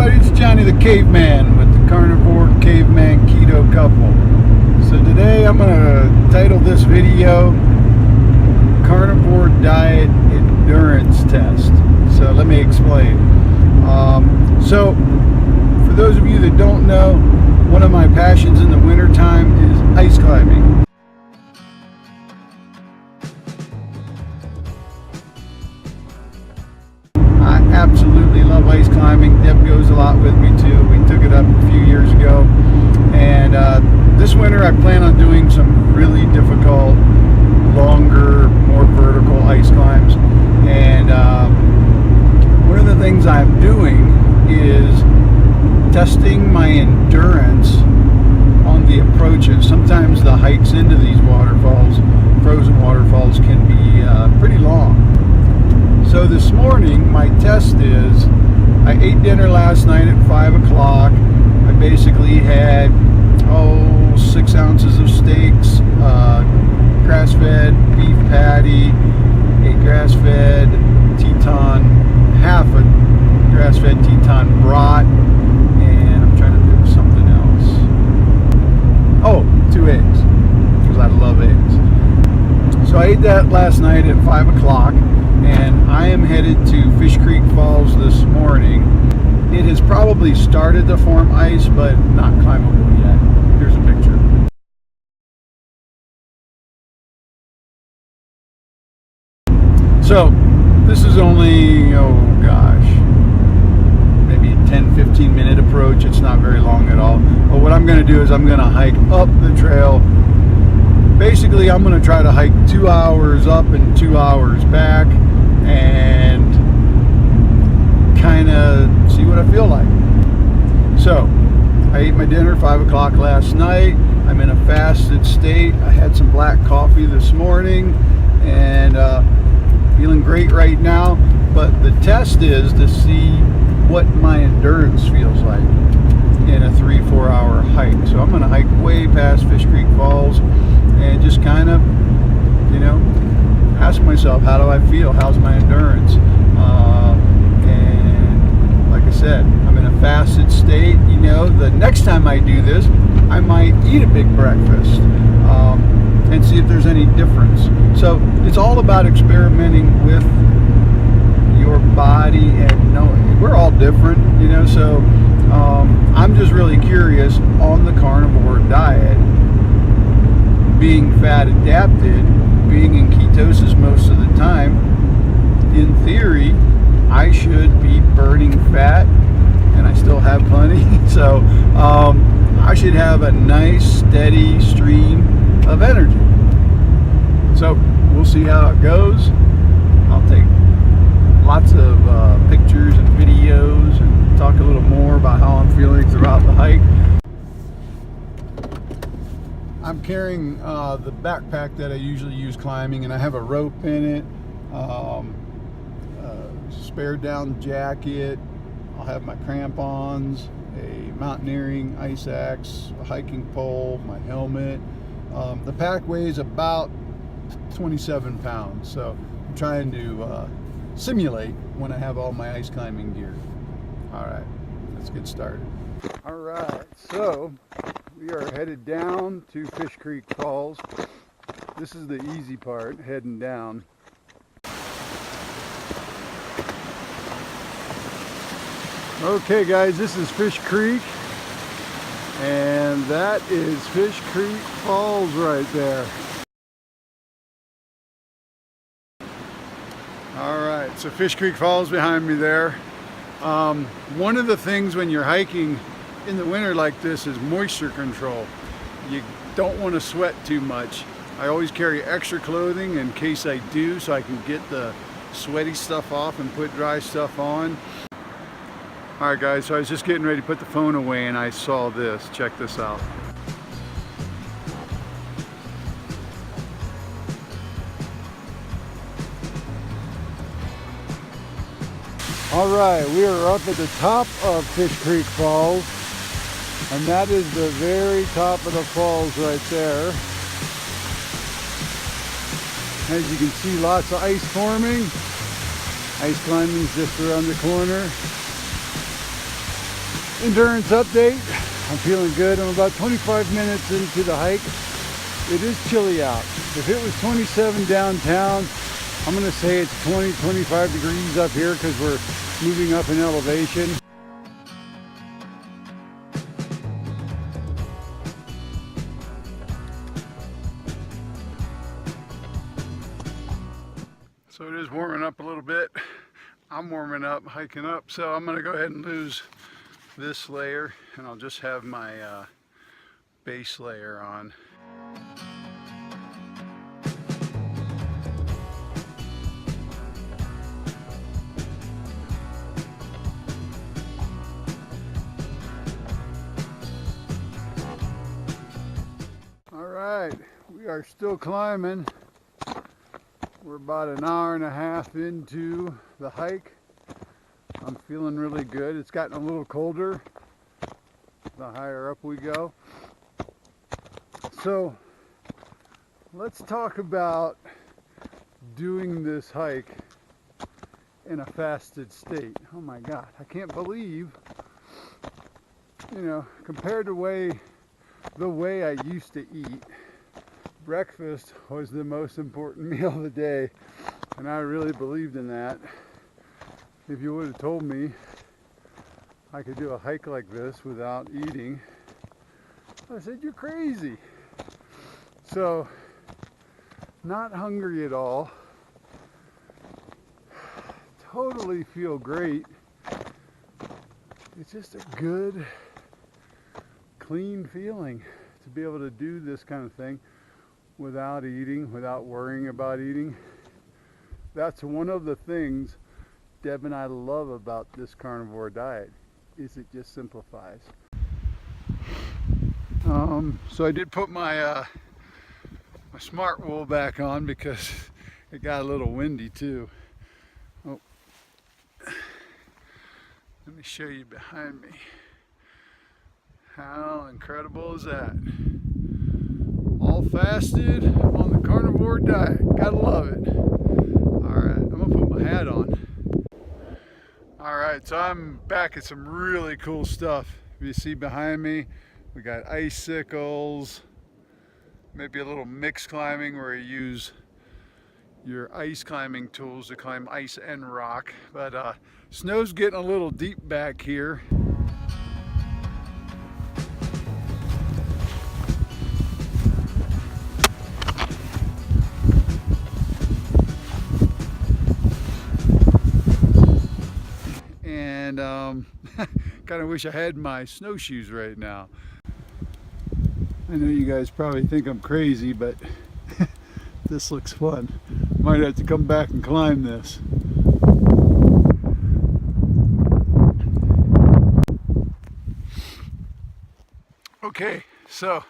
everybody, it's Johnny the Caveman with the Carnivore Caveman Keto Couple. So today I'm going to title this video Carnivore Diet Endurance Test. So let me explain. So for those of you that don't know, one of my passions in the wintertime is ice climbing. I absolutely love ice climbing. Deb goes a lot with me too. We took it up a few years ago. And this winter I plan on doing some really difficult, longer, more vertical ice climbs. And one of the things I'm doing is testing my endurance on the approaches. Sometimes the hikes into these waterfalls, frozen waterfalls, can be pretty long. So this morning my test is, I ate dinner last night at 5 o'clock. I basically had 6 ounces of steaks, grass-fed beef patty, a grass-fed Teton, half a grass-fed Teton brat, and I'm trying to do something else. 2 eggs, because I love eggs. So I ate that last night at 5 o'clock, and I am headed to Fish Creek Falls this morning. It has probably started to form ice, but not climbable yet. Here's a picture. So this is only, maybe a 10-15 minute approach. It's not very long at all. But what I'm going to do is I'm going to hike up the trail. Basically, I'm going to try to hike 2 hours up and 2 hours back and kind of see what I feel like. So I ate my dinner 5 o'clock last night. I'm in a fasted state. I had some black coffee this morning and feeling great right now. But the test is to see what my endurance feels like in a 3-4 hour hike. So I'm going to hike way past Fish Creek Falls and just kind of, ask myself, how do I feel? How's my endurance? And like I said, I'm in a fasted state. The next time I do this, I might eat a big breakfast and see if there's any difference. So it's all about experimenting with your body, and we're all different, so I'm just really curious on the carnivore diet, being fat adapted, being in ketosis most of the time. In theory, I should be burning fat, and I still have plenty, so I should have a nice steady stream of energy. So we'll see how it goes. I'll take lots of pictures and videos and talk a little more about how I'm feeling throughout the hike. I'm carrying the backpack that I usually use climbing, and I have a rope in it, spare down jacket. I'll have my crampons, a mountaineering ice axe, a hiking pole, my helmet. The pack weighs about 27 pounds, so I'm trying to simulate when I have all my ice climbing gear. All right, let's get started. All right, so we are headed down to Fish Creek Falls. This is the easy part, heading down. Okay guys, this is Fish Creek, and that is Fish Creek Falls right there. Alright, so Fish Creek Falls behind me there. One of the things when you're hiking in the winter like this is moisture control. You don't want to sweat too much. I always carry extra clothing in case I do, so I can get the sweaty stuff off and put dry stuff on. Alright guys, so I was just getting ready to put the phone away and I saw this. Check this out. Alright, we are up at the top of Fish Creek Falls, and that is the very top of the falls right there. As you can see, lots of ice forming. Ice climbing's just around the corner. Endurance update. I'm feeling good. I'm about 25 minutes into the hike. It is chilly out. If it was 27 downtown, I'm going to say it's 20, 25 degrees up here because we're moving up in elevation. So it is warming up a little bit. I'm warming up, hiking up, so I'm going to go ahead and lose this layer and I'll just have my base layer on. All right, we are still climbing. We're about an hour and a half into the hike. I'm feeling really good. It's gotten a little colder the higher up we go. So let's talk about doing this hike in a fasted state. Oh my God, I can't believe, you know, compared to the way I used to eat, breakfast was the most important meal of the day, and I really believed in that. If you would have told me I could do a hike like this without eating, I said, you're crazy. So, not hungry at all. Totally feel great. It's just a good, clean feeling to be able to do this kind of thing without eating, without worrying about eating. That's one of the things Deb and I love about this carnivore diet, is it just simplifies. So I did put my my smart wool back on because it got a little windy too. Oh, let me show you behind me. How incredible is that? All fasted on the carnivore diet. Gotta love it. All right, I'm gonna put my hat on. All right, so I'm back at some really cool stuff. You see behind me, we got icicles, maybe a little mixed climbing where you use your ice climbing tools to climb ice and rock. But snow's getting a little deep back here. And kind of wish I had my snowshoes right now. I know you guys probably think I'm crazy, but this looks fun. Might have to come back and climb this. Okay, so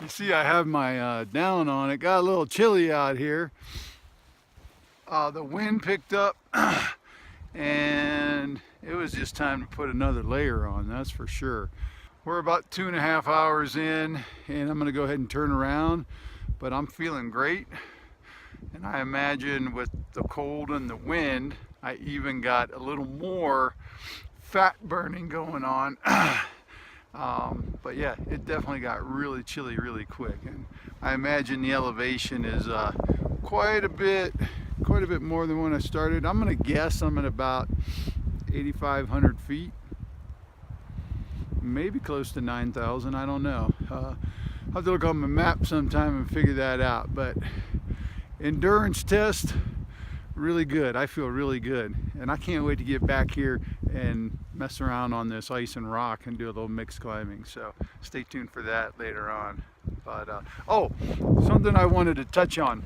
you see I have my down on. It got a little chilly out here. The wind picked up and it was just time to put another layer on, that's for sure. We're about 2.5 hours in and I'm gonna go ahead and turn around, but I'm feeling great. And I imagine with the cold and the wind, I even got a little more fat burning going on. But yeah, it definitely got really chilly really quick. And I imagine the elevation is quite a bit more than when I started. I'm gonna guess I'm at about 8,500 feet, maybe close to 9,000, I don't know. I'll have to look on my map sometime and figure that out. But endurance test, really good. I feel really good, and I can't wait to get back here and mess around on this ice and rock and do a little mixed climbing. So stay tuned for that later on. But oh, something I wanted to touch on.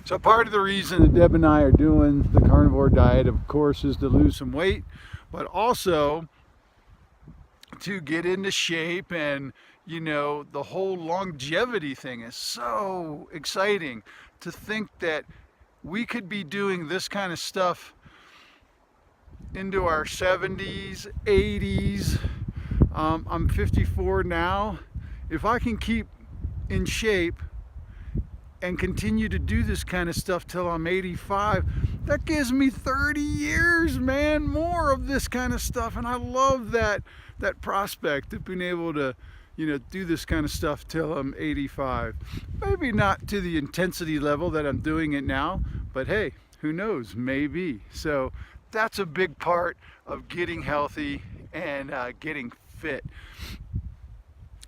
So part of the reason that Deb and I are doing the carnivore diet, of course, is to lose some weight, but also to get into shape. And you know, the whole longevity thing is so exciting to think that we could be doing this kind of stuff into our 70s, 80s. I'm 54 now. If I can keep in shape and continue to do this kind of stuff till I'm 85, That gives me 30 years, man, more of this kind of stuff. And I love that prospect of being able to, do this kind of stuff till I'm 85. Maybe not to the intensity level that I'm doing it now, but hey, who knows, maybe. So that's a big part of getting healthy and getting fit.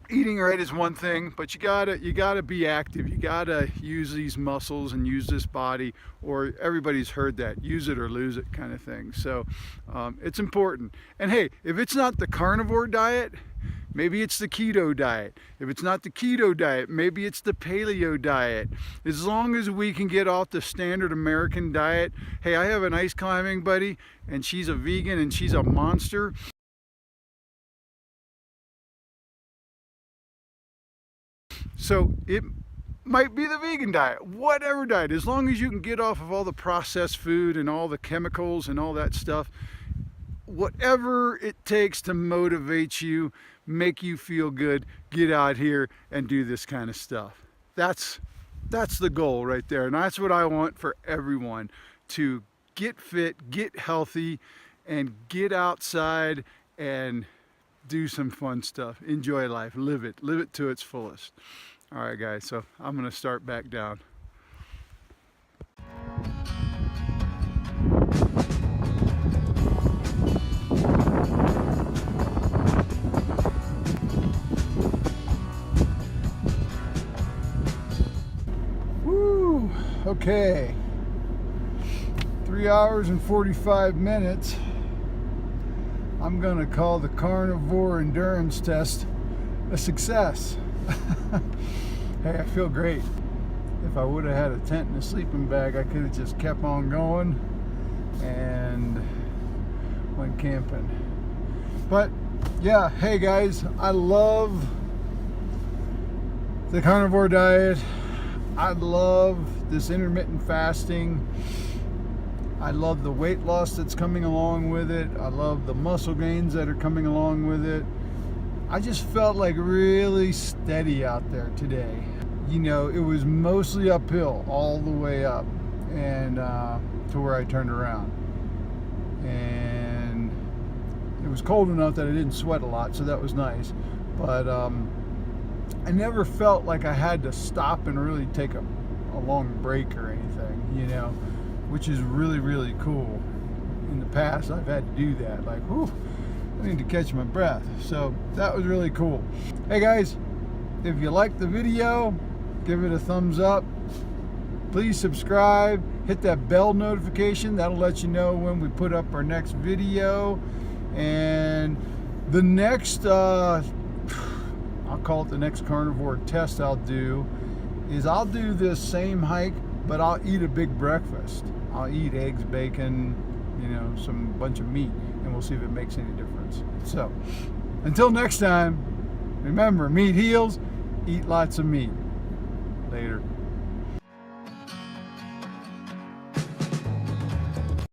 Eating right is one thing, but you gotta be active. You gotta use these muscles and use this body, or everybody's heard that, use it or lose it kind of thing. So it's important. And hey, if it's not the carnivore diet, maybe it's the keto diet. If it's not the keto diet, maybe it's the paleo diet. As long as we can get off the standard American diet. Hey, I have an ice climbing buddy, and she's a vegan, and she's a monster. So it might be the vegan diet, whatever diet, as long as you can get off of all the processed food and all the chemicals and all that stuff, whatever it takes to motivate you, make you feel good, get out here and do this kind of stuff. That's the goal right there. And that's what I want for everyone, to get fit, get healthy, and get outside and do some fun stuff. Enjoy life, live it to its fullest. All right, guys, so I'm gonna start back down. Woo, okay. 3 hours and 45 minutes. I'm gonna call the Carnivore endurance test a success. Hey, I feel great. If I would have had a tent and a sleeping bag, I could have just kept on going and went camping. But yeah, hey guys, I love the carnivore diet. I love this intermittent fasting. I love the weight loss that's coming along with it. I love the muscle gains that are coming along with it. I just felt like really steady out there today. It was mostly uphill all the way up, and to where I turned around. And it was cold enough that I didn't sweat a lot, so that was nice. But I never felt like I had to stop and really take a long break or anything, which is really, really cool. In the past, I've had to do that. Like, whew, I need to catch my breath. So that was really cool. Hey guys, if you liked the video, give it a thumbs up. Please subscribe, hit that bell notification. That'll let you know when we put up our next video. And the next, I'll call it the next carnivore test I'll do, is I'll do this same hike, but I'll eat a big breakfast. I'll eat eggs, bacon, some bunch of meat, and we'll see if it makes any difference. So, until next time, remember, meat heals, eat lots of meat. Later.